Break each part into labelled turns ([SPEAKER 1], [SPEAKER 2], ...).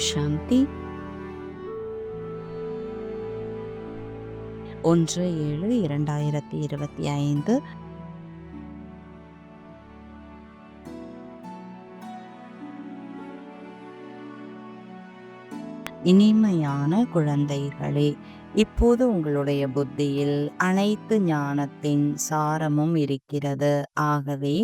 [SPEAKER 1] சாந்தி. 1/7/2025. இனிமையான குழந்தைகளே, இப்போது உங்களுடைய புத்தியில் அனைத்து ஞானத்தின் சாரமும் இருக்கிறது. ஆகவே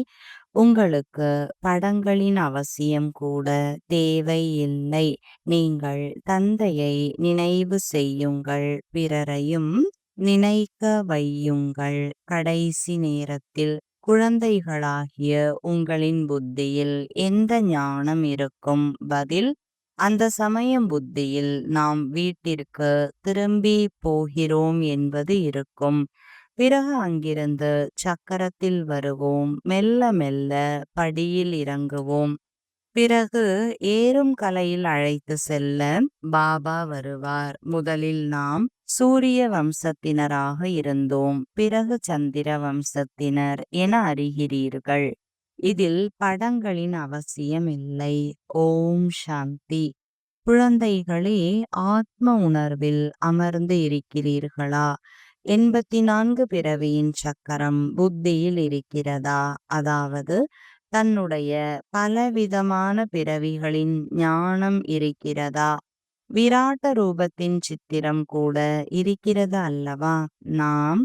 [SPEAKER 1] உங்களுக்கு படங்களின் அவசியம் கூட தேவையில்லை. நீங்கள் தந்தையை நினைவு செய்யுங்கள், பிறரையும் நினைக்க வையுங்கள். கடைசி நேரத்தில் குழந்தைகளாகிய உங்களின் புத்தியில் எந்த ஞானம் இருக்கும்? பதில்: அந்த சமயம் புத்தியில் நாம் வீட்டிற்கு திரும்பி போகிறோம் என்பது இருக்கும். பிறகு அங்கிருந்து சக்கரத்தில் வருவோம், மெல்ல மெல்ல படியில் இறங்குவோம். பிறகு ஏறும் கலையில் அழைத்து செல்ல பாபா வருவார். முதலில் நாம் சூரிய வம்சத்தினராக இருந்தோம், பிறகு சந்திர வம்சத்தினர் என அறிகிறீர்கள். இதில் படங்களின் அவசியம் இல்லை. ஓம் சாந்தி. குழந்தைகளே, ஆத்ம உணர்வில் அமர்ந்து இருக்கிறீர்களா? 84 பிறவியின் சக்கரம் புத்தியில் இருக்கிறதா? அதாவது தன்னுடைய பலவிதமான பிறவிகளின் ஞானம் இருக்கிறதா? விராட்ட ரூபத்தின் சித்திரம் கூட இருக்கிறது அல்லவா? நாம்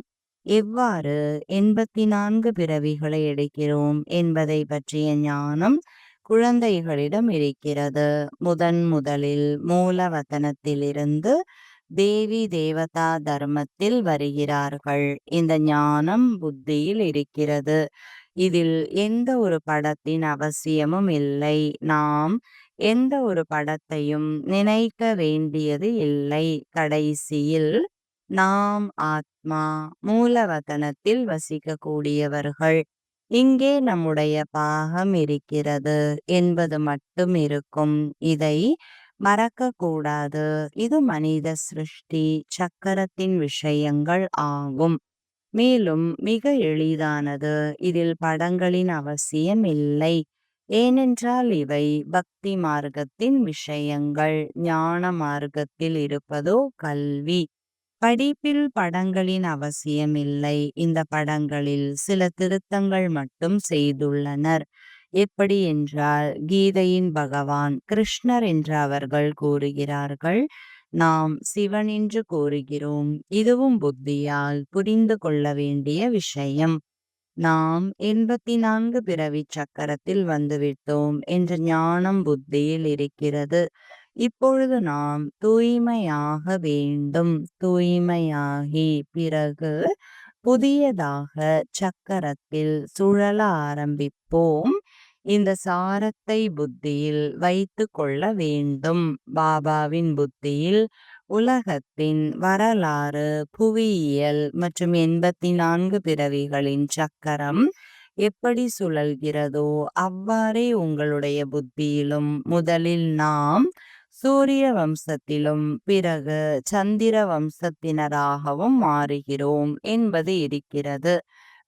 [SPEAKER 1] எவ்வாறு 84 பிறவிகளை எடுக்கிறோம் என்பதை பற்றிய ஞானம் குழந்தைகளிடம் இருக்கிறது. முதலில் மூலவதனத்திலிருந்து தேவி தேவதா தர்மத்தில் வருகிறார்கள். இந்த ஞானம் புத்தியில் இருக்கிறது. இதில் எந்த ஒரு படத்தின் அவசியமும் இல்லை. நாம் எந்த ஒரு படத்தையும் நினைக்க வேண்டியது இல்லை. கடைசியில் நாம் ஆத்மா மூலவதனத்தில் வசிக்கக்கூடியவர்கள். இங்கே நம்முடைய பாகம் இருக்கிறது என்பது மட்டும் இருக்கும். இதை மறக்கக்கூடாது. இது மனித சிருஷ்டி சக்கரத்தின் விஷயங்கள் ஆகும். மேலும் மிக எளிதானது. இதில் படங்களின் அவசியம் இல்லை. ஏனென்றால் இவை பக்தி மார்க்கத்தின் விஷயங்கள். ஞான மார்க்கத்தில் இருப்பதோ கல்வி. படிப்பில் படங்களின் அவசியம் இல்லை. இந்த படங்களில் சில திருத்தங்கள் மட்டும் செய்துள்ளனர். எப்படி என்றால், கீதையின் பகவான் கிருஷ்ணர் என்று அவர்கள் கூறுகிறார்கள், நாம் சிவன் என்று கூறுகிறோம். இதுவும் புத்தியால் புரிந்து கொள்ள வேண்டிய விஷயம். நாம் 84 பிறவி சக்கரத்தில் வந்துவிட்டோம் என்ற ஞானம் புத்தியில் இருக்கிறது. இப்பொழுது நாம் தூய்மையாக வேண்டும். தூய்மையாகி பிறகு புதியதாக சக்கரத்தில் சுழல ஆரம்பிப்போம். இந்த சாரத்தை புத்தியில் வைத்து கொள்ள வேண்டும். பாபாவின் புத்தியில் உலகத்தின் வரலாறு, புவியியல் மற்றும் 84 பிறவிகளின் சக்கரம் எப்படி சுழல்கிறதோ அவ்வாறே உங்களுடைய புத்தியிலும் முதலில் நாம் சூரிய வம்சத்திலும் பிறகு சந்திர வம்சத்தினராகவும் மாறுகிறோம் என்பது இருக்கிறது.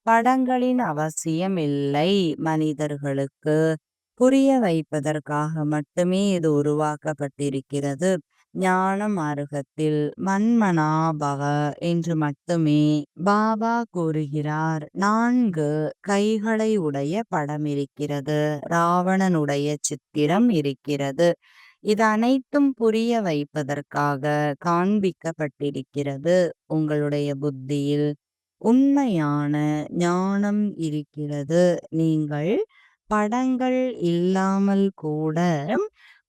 [SPEAKER 1] படங்களின் அவசியம் இல்லை. மனிதர்களுக்கு புரிய வைப்பதற்காக மட்டுமே இது உருவாக்கப்பட்டிருக்கிறது. ஞான மார்க்கத்தில் மன்மனாபவ என்று மட்டுமே பாபா கூறுகிறார். 4 கைகளை உடைய படம் இருக்கிறது. ராவணனுடைய சித்திரம் இருக்கிறது. இது அனைத்தும் புரிய வைப்பதற்காக காண்பிக்கப்பட்டிருக்கிறது. உங்களுடைய புத்தியில் உண்மையான ஞானம் இருக்கிறது. நீங்கள் படங்கள் இல்லாமல் கூட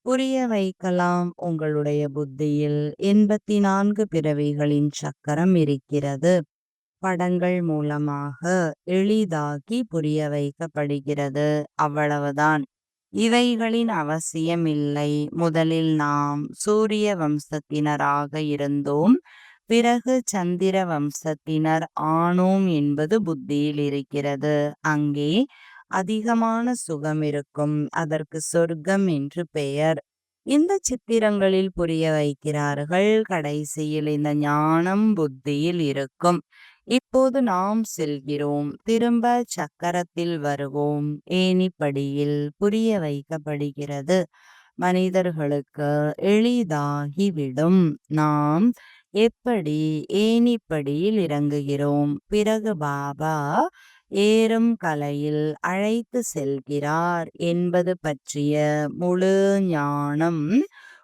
[SPEAKER 1] புரிய வைக்கலாம். உங்களுடைய புத்தியில் 84 பிறவிகளின் சக்கரம் இருக்கிறது. படங்கள் மூலமாக எளிதாக்கி புரிய வைக்கப்படுகிறது. அவ்வளவுதான். இவைகளின் அவசியம் இல்லை. முதலில் நாம் சூரிய வம்சத்தினராக இருந்தோம், பிறகு சந்திர வம்சத்தினர் ஆனோம் என்பது புத்தியில் இருக்கிறது. அங்கே அதிகமான சுகம் இருக்கும். அதற்கு சொர்க்கம் என்று பெயர். இந்த சித்திரங்களில் புரிய வைக்கிறார்கள். கடைசியில் இந்த ஞானம் புத்தியில் இருக்கும். இப்போது நாம் செல்கிறோம். திரும்ப சக்கரத்தில் வருவோம். ஏணிப்படியில் புரிய வைக்கப்படுகிறது. மனிதர்களுக்கு எளிதாகிவிடும். நாம் எப்படி ஏணிப்படியில் இறங்குகிறோம், பிறகு பாபா ஏறும் கலையில் அழைத்து செல்கிறார் என்பது பற்றிய முழு ஞானம்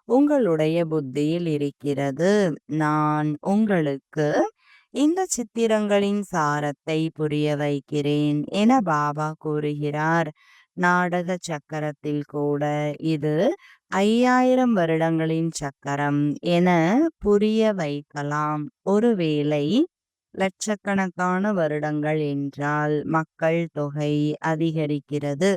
[SPEAKER 1] உங்களுடைய புத்தியில் இருக்கிறது. நான் உங்களுக்கு இந்த சித்திரங்களின் சாரத்தை புரிய வைக்கிறேன் என பாபா கூறுகிறார். நாடக சக்கரத்தில் கூட இது 5000 வருடங்களின் சக்கரம் என புரிய வைக்கலாம். ஒருவேளை லட்சக்கணக்கான வருடங்கள் என்றால் மக்கள் தொகை அதிகரிக்கிறது.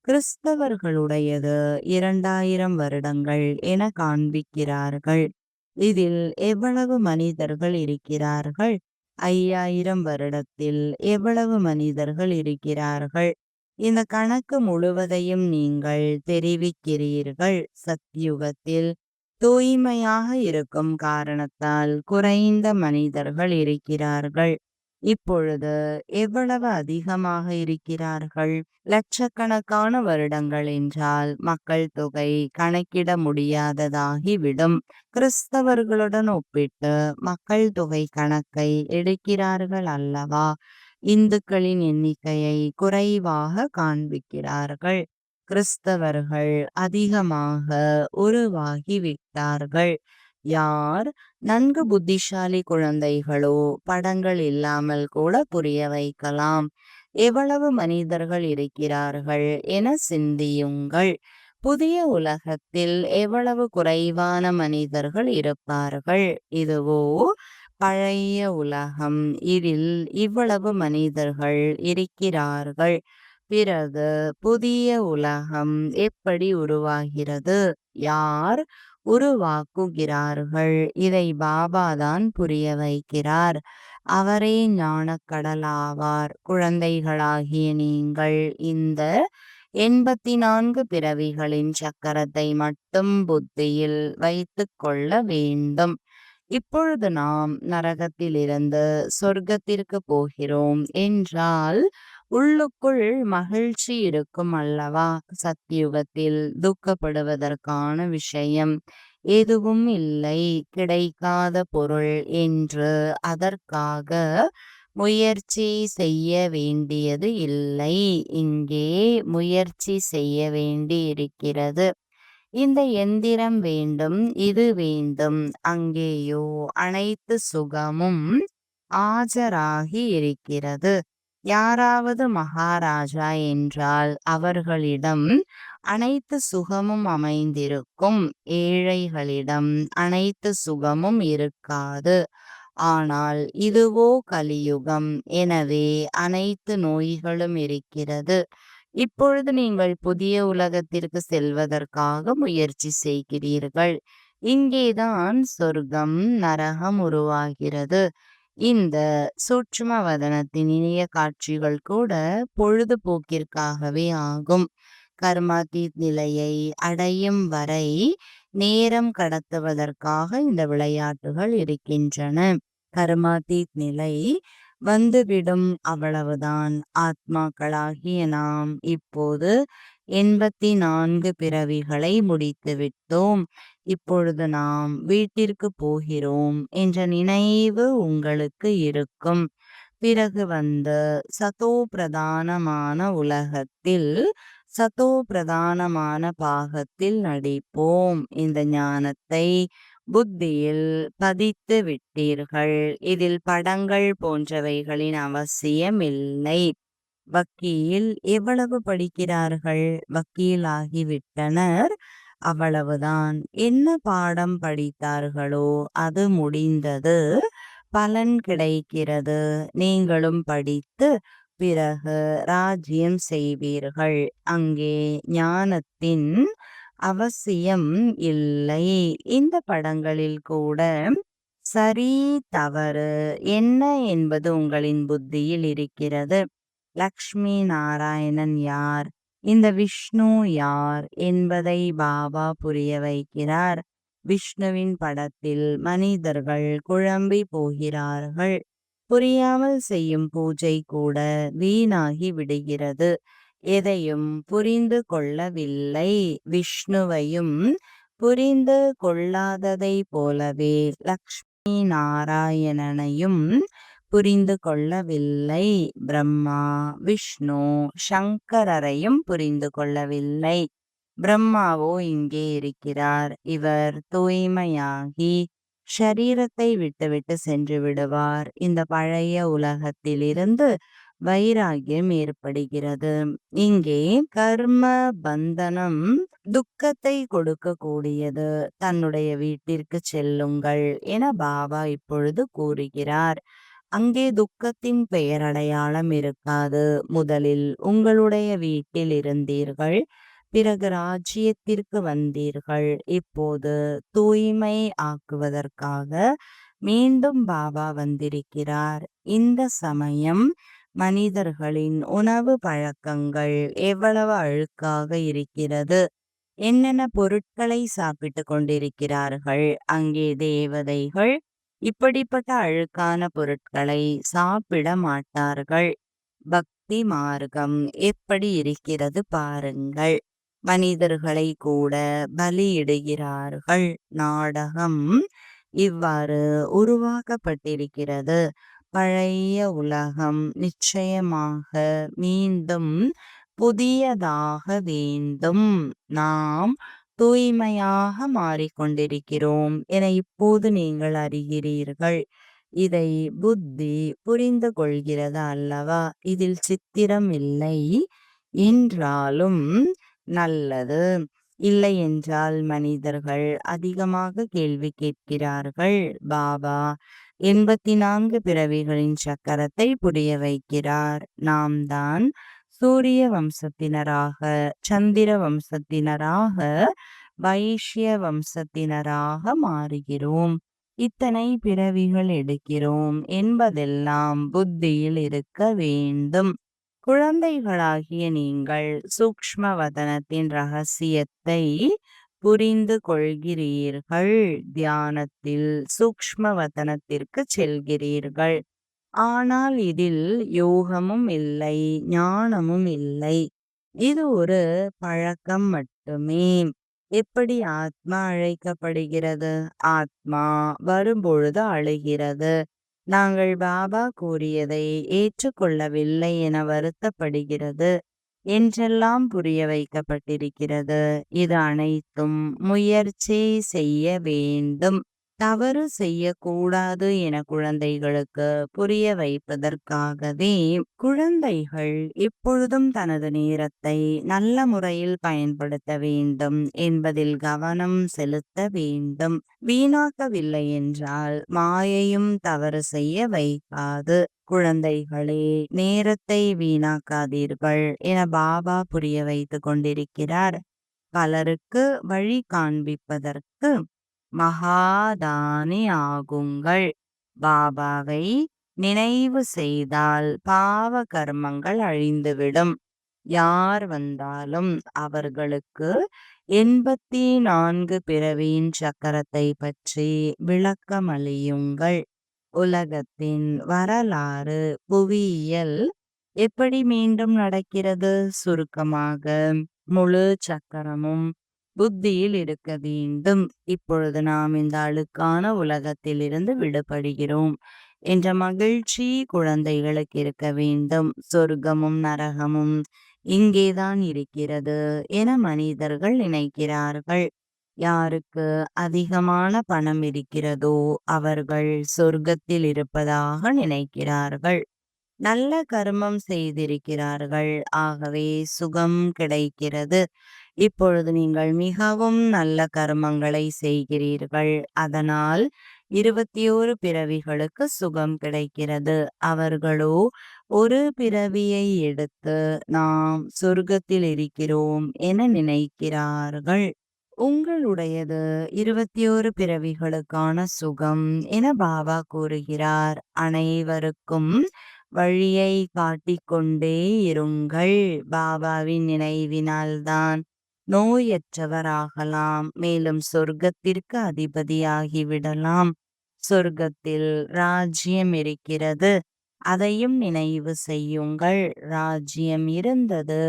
[SPEAKER 1] கிறிஸ்தவர்களுடையது 2000 வருடங்கள் என காண்பிக்கிறார்கள். இதில் எவ்வளவு மனிதர்கள் இருக்கிறார்கள்? 5000 வருடத்தில் எவ்வளவு மனிதர்கள் இருக்கிறார்கள்? இந்த கணக்கு முழுவதையும் நீங்கள் தெரிவிக்கிறீர்கள். சத்யுகத்தில் தூய்மையாக இருக்கும் காரணத்தால் குறைந்த மனிதர்கள் இருக்கிறார்கள். இப்பொழுது எவ்வளவு அதிகமாக இருக்கிறார்கள்? லட்சக்கணக்கான வருடங்கள் என்றால் மக்கள் தொகை கணக்கிட முடியாததாகிவிடும். கிறிஸ்தவர்களுடன் ஒப்பிட்டு மக்கள் தொகை கணக்கை எடுக்கிறார்கள் அல்லவா? இந்துக்களின் எண்ணிக்கையை குறைவாக காண்பிக்கிறார்கள். கிறிஸ்தவர்கள் அதிகமாக உருவாகிவிட்டார்கள். யார் நன்கு புத்திசாலி குழந்தைகளோ படங்கள் இல்லாமல் கூட புரிய வைக்கலாம். எவ்வளவு மனிதர்கள் இருக்கிறார்கள் என சிந்தியுங்கள். புதிய உலகத்தில் எவ்வளவு குறைவான மனிதர்கள் இருப்பார்கள். இதுவோ பழைய உலகம். இதில் இவ்வளவு மனிதர்கள் இருக்கிறார்கள். பிறகு புதிய உலகம் எப்படி உருவாகிறது? யார் உருவாக்குகிறார்கள்? இதை பாபாதான் புரிய வைக்கிறார். அவரே ஞானக்கடல் ஆவார். குழந்தைகளாகிய நீங்கள் இந்த 84 பிறவிகளின் சக்கரத்தை மட்டும் புத்தியில் வைத்துக் கொள்ள வேண்டும். இப்பொழுது நாம் நரகத்திலிருந்து சொர்க்கத்திற்கு போகிறோம் என்றால் உள்ளுக்குள் மகிழ்ச்சி இருக்கும் அல்லவா? சத்யுகத்தில் துக்கப்படுவதற்கான விஷயம் எதுவும் இல்லை. கிடைக்காத பொருள் என்று அதற்காக முயற்சி செய்ய வேண்டியது இல்லை. இங்கே முயற்சி செய்ய வேண்டி இருக்கிறது. இந்த எந்திரம் வேண்டும், இது வேண்டும். அங்கேயோ அனைத்து சுகமும் ஆஜராகி இருக்கிறது. யாராவது மகாராஜா என்றால் அவர்களிடம் அனைத்து சுகமும் அமைந்திருக்கும். ஏழைகளிடம் அனைத்து சுகமும் இருக்காது. ஆனால் இதுவோ கலியுகம். எனவே அனைத்து நோய்களும் இருக்கிறது. இப்பொழுது நீங்கள் புதிய உலகத்திற்கு செல்வதற்காக முயற்சி செய்கிறீர்கள். இங்கேதான் சொர்க்கம் நரகம் உருவாகிறது. இந்த சூட்சும வதனத்தின் இனிய காட்சிகள் கூட பொழுதுபோக்கிற்காகவே ஆகும். கர்மாதீத் நிலையை அடையும் வரை நேரம் கடத்துவதற்காக இந்த விளையாட்டுகள் இருக்கின்றன. கர்மாதீத் நிலை வந்துவிடும், அவ்வளவுதான். ஆத்மாக்களாகிய நாம் இப்போது 84 பிறவிகளை முடித்துவிட்டோம். இப்பொழுது நாம் வீட்டிற்கு போகிறோம் என்ற நினைவு உங்களுக்கு இருக்கும். பிறகு வந்து சதோ பிரதானமான உலகத்தில் சதோ பிரதானமான பாகத்தில் நடிப்போம். இந்த ஞானத்தை புத்தியில் பதித்து விட்டீர்கள். இதில் படங்கள் போன்றவைகளின் அவசியம் இல்லை. வக்கீல் எவ்வளவு படிக்கிறார்கள்? வக்கீல் ஆகிவிட்டனர், அவ்வளவுதான். என்ன பாடம் படித்தார்களோ அது முடிந்தது. பலன் கிடைக்கிறது. நீங்களும் படித்து பிறகு ராஜ்யம் செய்வீர்கள். அங்கே ஞானத்தின் அவசியம் இல்லை. இந்த படங்களில் கூட சரி தவறு என்ன என்பது உங்களின் புத்தியில் இருக்கிறது. லக்ஷ்மி நாராயணன் யார், இந்த விஷ்ணு யார் என்பதை பாபா புரிய வைக்கிறார். விஷ்ணுவின் படத்தில் மனிதர்கள் குழம்பி போகிறார்கள். புரியாமல் செய்யும் பூஜை கூட வீணாகி விடுகிறது. எதையும் புரிந்து கொள்ளவில்லை. விஷ்ணுவையும் புரிந்து கொள்ளாததைப் போலவே லக்ஷ்மி நாராயணனையும் புரிந்து கொள்ளவில்லை. பிரம்மா, விஷ்ணு, சங்கரரையும் புரிந்து கொள்ளவில்லை. பிரம்மாவோ இங்கே இருக்கிறார். இவர் தூய்மையாகி ஷரீரத்தை விட்டுவிட்டு சென்று விடுவார். இந்த பழைய உலகத்திலிருந்து வைராகியம் ஏற்படுகிறது. இங்கே கர்ம பந்தனம் துக்கத்தை கொடுக்கக்கூடியது. தன்னுடைய வீட்டிற்கு செல்லுங்கள் என பாபா இப்பொழுது கூறுகிறார். அங்கே துக்கத்தின் பெயரடையாளம் இருக்காது. முதலில் உங்களுடைய வீட்டில் இருந்தீர்கள், பிறகு ராஜ்யத்திற்கு வந்தீர்கள். இப்போது தூய்மை ஆக்குவதற்காக மீண்டும் பாபா வந்திருக்கிறார். இந்த சமயம் மனிதர்களின் உணவு பழக்கங்கள் எவ்வளவு அழுக்காக இருக்கிறது. என்னென்ன பொருட்களை சாப்பிட்டு கொண்டிருக்கிறார்கள். அங்கே தேவதைகள் இப்படிப்பட்ட அழுக்கான பொருட்களை சாப்பிட மாட்டார்கள். பக்தி மார்க்கம் எப்படி இருக்கிறது பாருங்கள். மனிதர்களை கூட பலியிடுகிறார்கள். நாடகம் இவ்வாறு உருவாக்கப்பட்டிருக்கிறது. பழைய உலகம் நிச்சயமாக மீண்டும் புதியதாக வேண்டும். நாம் தூய்மையாக மாறிக்கொண்டிருக்கிறோம் என இப்போது நீங்கள் அறிகிறீர்கள். இதை புத்தி புரிந்து கொள்கிறது அல்லவா? இதில் சித்திரம் இல்லை என்றாலும் நல்லது. இல்லை என்றால் மனிதர்கள் அதிகமாக கேள்வி கேட்கிறார்கள். பாபா 84 பிறவிகளின் சக்கரத்தை புரிய வைக்கிறார். நாம் தான் சூரிய வம்சத்தினராக, சந்திர வம்சத்தினராக, வைஷ்ய வம்சத்தினராக மாறுகிறோம். இத்தனை பிறவிகள் எடுக்கிறோம் என்பதெல்லாம் புத்தியில் இருக்க வேண்டும். குழந்தைகளாகிய நீங்கள் சூக்ஷ்ம வதனத்தின் ரகசியத்தை புரிந்து கொள்கிறீர்கள். தியானத்தில் சூக்ஷ்ம வதனத்திற்கு செல்கிறீர்கள். ஆனால் இதில் யோகமும் இல்லை, ஞானமும் இல்லை. இது ஒரு பழக்கம் மட்டுமே. எப்படி ஆத்மா அழைக்கப்படுகிறது? ஆத்மா வரும்பொழுது அழுகிறது. நாங்கள் பாபா கூறியதை ஏற்றுக்கொள்ளவில்லை என வருத்தப்படுகிறது என்றெல்லாம் புரிய வைக்கப்பட்டிருக்கிறது. இது அனைத்தும் முயற்சி செய்ய வேண்டும். தவறு செய்யக்கூடாது என குழந்தைகளுக்கு புரிய வைப்பதற்காகவே குழந்தைகள் எப்பொழுதும் தனது நேரத்தை நல்ல முறையில் பயன்படுத்த வேண்டும் என்பதில் கவனம் செலுத்த வேண்டும். வீணாக்கவில்லை என்றால் மாயையும் தவறு செய்ய வைக்காது. குழந்தைகளே, நேரத்தை வீணாக்காதீர்கள் என பாபா புரிய வைத்துக் கொண்டிருக்கிறார். பலருக்கு வழி காண்பிப்பதற்கு மகாதானி ஆகுங்கள். பாபாவை நினைவு செய்தால் பாவ கர்மங்கள் அழிந்துவிடும். யார் வந்தாலும் அவர்களுக்கு 84 பிறவியின் சக்கரத்தை பற்றி விளக்கமளியுங்கள். உலகத்தின் வரலாறு, புவியியல் எப்படி மீண்டும் நடக்கிறது? சுருக்கமாக முழு சக்கரமும் புத்தியில் இருக்க வேண்டும். இப்பொழுது நாம் இந்த அழுக்கான உலகத்திலிருந்து விடுபடுகிறோம் என்ற மகிழ்ச்சி குழந்தைகளுக்கு இருக்க வேண்டும். சொர்க்கமும் நரகமும் இங்கேதான் இருக்கிறது என மனிதர்கள் நினைக்கிறார்கள். யாருக்கு அதிகமான பணம் இருக்கிறதோ அவர்கள் சொர்க்கத்தில் இருப்பதாக நினைக்கிறார்கள். நல்ல கர்மம் செய்திருக்கிறார்கள், ஆகவே சுகம் கிடைக்கிறது. இப்பொழுது நீங்கள் மிகவும் நல்ல கர்மங்களை செய்கிறீர்கள், அதனால் 21 பிறவிகளுக்கு சுகம் கிடைக்கிறது. அவர்களோ ஒரு பிறவியை எடுத்து நாம் சொர்க்கத்தில் இருக்கிறோம் என நினைக்கிறார்கள். உங்களுடையது 21 பிறவிகளுக்கான சுகம் என பாபா கூறுகிறார். அனைவருக்கும் வழியை காட்டிக்கொண்டே இருங்கள். பாபாவின் நினைவினால்தான் நோயற்றவராகலாம், மேலும் சொர்க்கத்திற்கு அதிபதியாகிவிடலாம். சொர்க்கத்தில் ராஜ்யம் இருக்கிறது. அதையும் நினைவு செய்யுங்கள். ராஜ்யம் இருந்தது,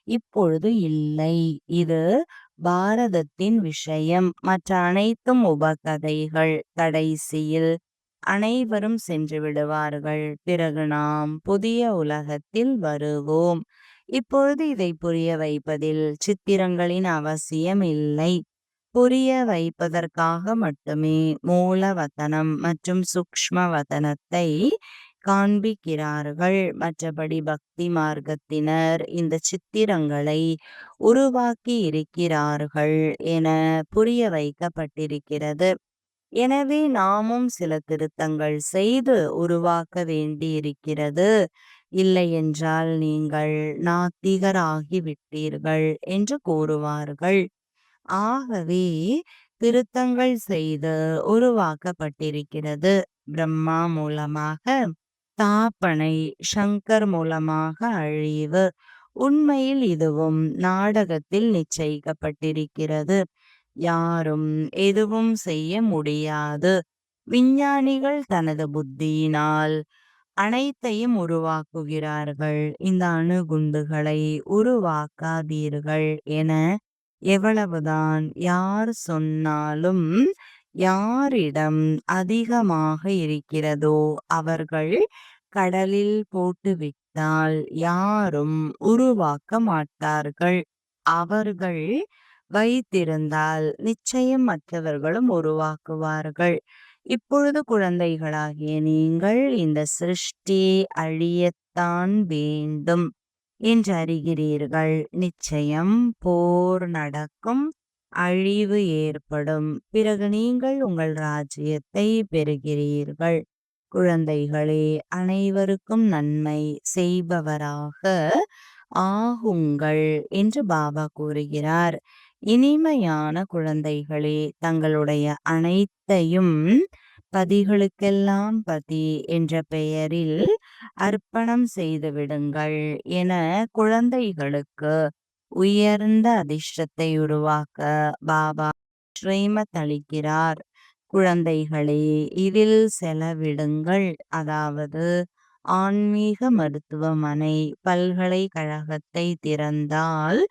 [SPEAKER 1] இப்பொழுது இல்லை. இது பாரதத்தின் விஷயம். மற்ற அனைத்தும் உபகதைகள். கடைசியில் அனைவரும் சென்று விடுவார்கள். பிறகு நாம் புதிய உலகத்தில் வருவோம். இப்பொழுது இதை புரிய வைப்பதில் சித்திரங்களின் அவசியம் இல்லை. புரிய வைப்பதற்காக மட்டுமே மூலவதனம் மற்றும் சூக்ஷ்ம வதனத்தை காண்பிக்கிறார்கள். மற்றபடி பக்தி மார்க்கத்தினர் இந்த சித்திரங்களை உருவாக்கி இருக்கிறார்கள் என புரிய வைக்கப்பட்டிருக்கிறது. எனவே நாமும் சில திருத்தங்கள் செய்து உருவாக்க வேண்டியிருக்கிறது. இல்லையென்றால் நீங்கள் நாத்திகராகிவிட்டீர்கள் என்று கூறுவார்கள். ஆகவே திருத்தங்கள் செய்து உருவாக்கப்பட்டிருக்கிறது. பிரம்மா மூலமாக தாப்பனை, சங்கர் மூலமாக அழிவு. உண்மையில் இதுவும் நாடகத்தில் நிச்சயிக்கப்பட்டிருக்கிறது. யாரும் எதுவும் செய்ய முடியாது. விஞ்ஞானிகள் தனது புத்தியினால் அனைத்தையும் உருவாக்குகிறார்கள். இந்த அணுகுண்டுகளை உருவாக்காதீர்கள் என எவ்வளவுதான் யார் சொன்னாலும், யாரிடம் அதிகமாக இருக்கிறதோ அவர்கள் கடலில் போட்டுவிட்டால் யாரும் உருவாக்க மாட்டார்கள். அவர்கள் வைத்திருந்தால் நிச்சயம் மற்றவர்களும் உருவாக்குவார்கள். இப்பொழுது குழந்தைகளாகிய நீங்கள் இந்த சிருஷ்டி அழியத்தான் வேண்டும் என்று அறிகிறீர்கள். நிச்சயம் போர் நடக்கும், அழிவு ஏற்படும். பிறகு நீங்கள் உங்கள் ராஜ்யத்தை பெறுகிறீர்கள். குழந்தைகளே, அனைவருக்கும் நன்மை செய்பவராக ஆகுங்கள் என்று பாபா கூறுகிறார். இனிமையான குழந்தைகளே, தங்களுடைய அனைத்தையும் பதிகளுக்கெல்லாம் பதி என்ற பெயரில் அர்ப்பணம் செய்து விடுங்கள் என குழந்தைகளுக்கு உயர்ந்த அதிர்ஷ்டத்தை உருவாக்க பாபா ஸ்ரீமத் அளிக்கிறார். குழந்தைகளே, இதில் செலவிடுங்கள். அதாவது ஆன்மீக மருத்துவமனை, பல்கலைக்கழகத்தை திறந்தால்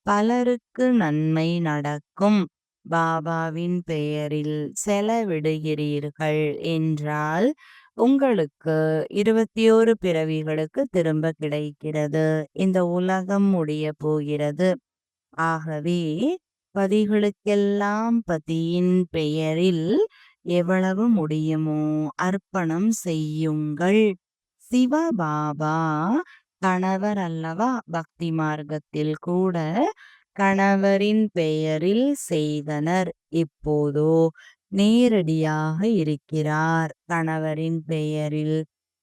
[SPEAKER 1] பலருக்கு நன்மை நடக்கும். பாபாவின் பெயரில் செலவிடுகிறீர்கள் என்றால் உங்களுக்கு 21 பிறவிகளுக்கு திரும்ப கிடைக்கிறது. இந்த உலகம் முடிய போகிறது. ஆகவே பதிகளுக்கெல்லாம் பதியின் பெயரில் எவ்வளவு முடியுமோ அர்ப்பணம் செய்யுங்கள். சிவபாபா கணவர் அல்லவா? பக்தி மார்க்கத்தில் கூட கணவரின் பெயரில் செய்தனர். இப்போதோ நேரடியாக இருக்கிறார். கணவரின் பெயரில்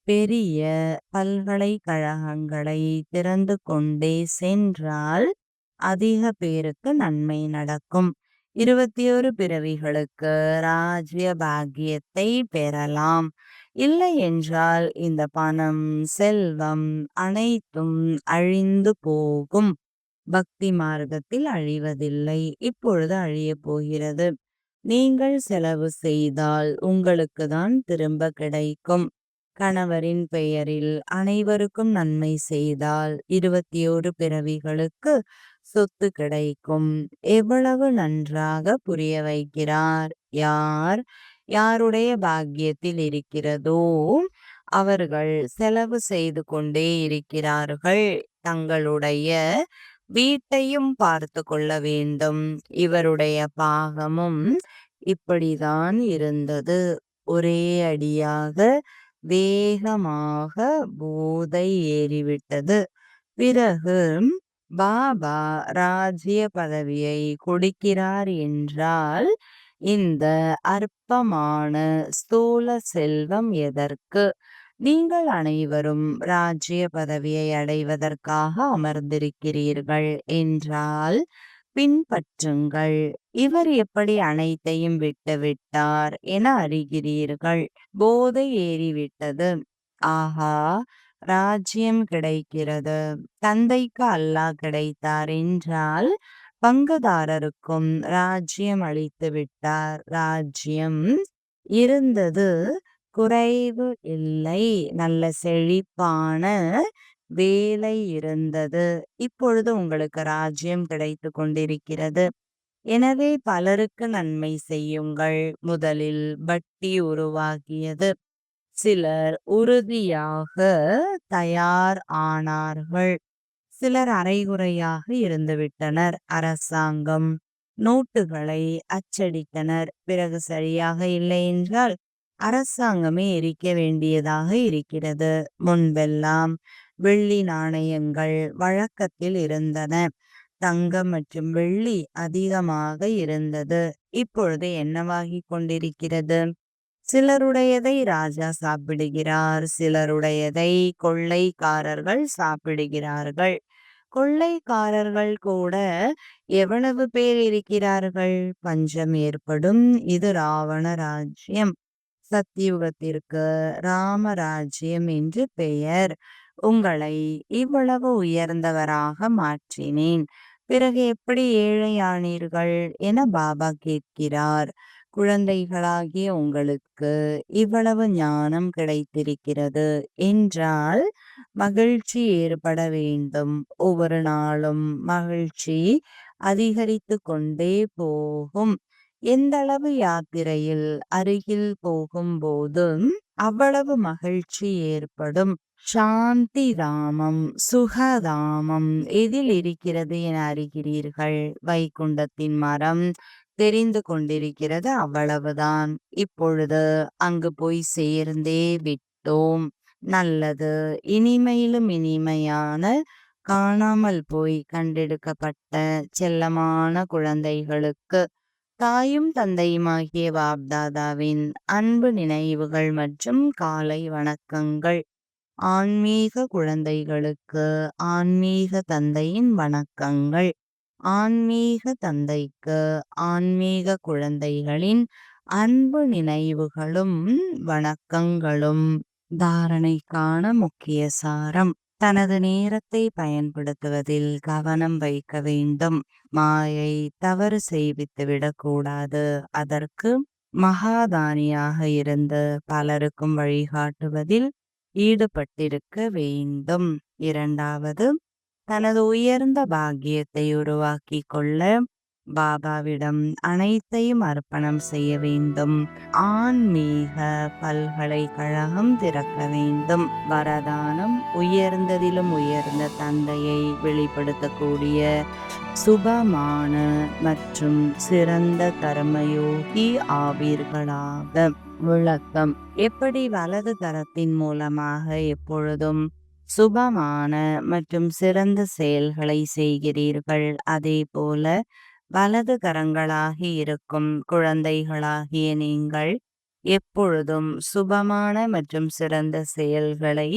[SPEAKER 1] பெரிய பல்கலைக்கழகங்களை திறந்து கொண்டே சென்றால் அதிக பேருக்கு நன்மை நடக்கும். 21 பிறவிகளுக்கு ராஜ்ய பாக்கியத்தை பெறலாம். இல்லை என்றால் இந்த பணம், செல்வம் அனைத்தும் அழிந்து போகும். பக்தி மார்க்கத்தில் அழிவதில்லை, இப்பொழுது அழியப் போகிறது. நீங்கள் செலவு செய்தால் உங்களுக்கு தான் திரும்ப கிடைக்கும். கணவரின் பெயரில் அனைவருக்கும் நன்மை செய்தால் 21 பிறவிகளுக்கு சொத்து கிடைக்கும். எவ்வளவு நன்றாக புரிய வைக்கிறார். யார் யாருடைய பாக்கியத்தில் இருக்கிறதோ அவர்கள் செலவு செய்து கொண்டே இருக்கிறார்கள். தங்களுடைய வீட்டையும் பார்த்து கொள்ள வேண்டும். இவருடைய பாகமும் இப்படிதான் இருந்தது. ஒரே அடியாக வேகமாக போதை ஏறிவிட்டது. பிறகு பாபா ராஜ்ய பதவியை கொடுக்கிறார் என்றால் இந்த அற்பமான ஸ்தூல செல்வம் எதற்கு? நீங்கள் அனைவரும் ராஜ்ய பதவியை அடைவதற்காக அமர்ந்திருக்கிறீர்கள் என்றால் பின்பற்றுங்கள். இவர் எப்படி அனைத்தையும் விட்டுவிட்டார் என அறிகிறீர்கள். போதை ஏறிவிட்டது. ஆஹா, ராஜ்யம் கிடைக்கிறது. தந்தைக்கு அல்லாஹ் கிடைத்தார் என்றால் பங்குதாரருக்கும் ராஜ்யம் அளித்து விட்டார். ராஜ்யம் இருந்தது, குறைவு இல்லை. நல்ல செழிப்பான வேலை இருந்தது. இப்பொழுது உங்களுக்கு ராஜ்யம் கிடைத்துக் கொண்டிருக்கிறது. எனவே பலருக்கு நன்மை செய்யுங்கள். முதலில் வட்டி உருவாகியது. சிலர் உறுதியாக தயார் ஆனார்கள். சிலர் அரைகுறையாக இருந்துவிட்டனர். அரசாங்கம் நோட்டுகளை அச்சடித்தனர். பிறகு சரியாக இல்லை என்றால் அரசாங்கமே எரிக்க வேண்டியதாக இருக்கிறது. முன்பெல்லாம் வெள்ளி நாணயங்கள் வழக்கத்தில் இருந்தன. தங்கம் மற்றும் வெள்ளி அதிகமாக இருந்தது. இப்பொழுது என்னவாகிக் கொண்டிருக்கிறது? சிலருடையதை ராஜா சாப்பிடுகிறார். சிலருடையதை கொள்ளைக்காரர்கள் சாப்பிடுகிறார்கள். கொள்ளைக்காரர்கள் கூட எவ்வளவு பேர் இருக்கிறார்கள்? பஞ்சம் ஏற்படும். இது ராவண ராஜ்யம். சத்தியுகத்திற்கு ராமராஜ்யம் என்று பெயர். உங்களை இவ்வளவு உயர்ந்தவராக மாற்றினேன். பிறகு எப்படி ஏழையானீர்கள் என பாபா கேட்கிறார். குழந்தைகளாகிய உங்களுக்கு இவ்வளவு ஞானம் கிடைத்திருக்கிறது என்றால் மகிழ்ச்சி ஏற்பட வேண்டும். ஒவ்வொரு நாளும் மகிழ்ச்சி அதிகரித்து கொண்டே போகும். எந்தளவு யாத்திரையில் அருகில் போகும்போதும் அவ்வளவு மகிழ்ச்சி ஏற்படும். சாந்தி தாமம், சுகதாமம் எதில் இருக்கிறது என அறிகிறீர்கள். வைகுண்டத்தின் மரம் தெரிந்து கொண்டிருக்கிறது, அவ்வளவுதான். இப்பொழுது அங்கு போய் சேர்ந்தே விட்டோம். நல்லது. இனிமையிலும் இனிமையான காணாமல் போய் கண்டெடுக்கப்பட்ட செல்லமான குழந்தைகளுக்கு தாயும் தந்தையுமாகிய பாப்தாதாவின் அன்பு நினைவுகள் மற்றும் காலை வணக்கங்கள். ஆன்மீக குழந்தைகளுக்கு ஆன்மீக தந்தையின் வணக்கங்கள். ஆன்மீக தந்தைக்கு ஆன்மீக குழந்தைகளின் அன்பு நினைவுகளும் வணக்கங்களும். தாரணைக்கான முக்கிய சாரம்: தனது நேரத்தை பயன்படுத்துவதில் கவனம் வைக்க வேண்டும். மாயை தவறு செய்வித்து விடக்கூடாது. அதற்கு மகாதானியாக இருந்து பலருக்கும் வழிகாட்டுவதில் ஈடுபட்டிருக்க வேண்டும். இரண்டாவது, தனது உயர்ந்த பாக்கியத்தை உருவாக்கி கொள்ள பாபாவிடம் அனைத்தையும் அர்ப்பணம் செய்ய வேண்டும். ஆன்மீக பல்கலைக்கழகம் திறக்க வேண்டும். வரதானம்: உயர்ந்ததிலும் உயர்ந்த தந்தையை வெளிப்படுத்தக்கூடிய சுபமான மற்றும் சிறந்த கர்மயோகி ஆவீர்களாக. விளக்கம்: எப்படி வலது கரத்தின் மூலமாக எப்பொழுதும் சுபமான மற்றும் சிறந்த செயல்களை செய்கிறீர்கள், அதே போல வலது கரங்களாகி இருக்கும் குழந்தைகளாகிய நீங்கள் எப்பொழுதும் சுபமான மற்றும் சிறந்த செயல்களை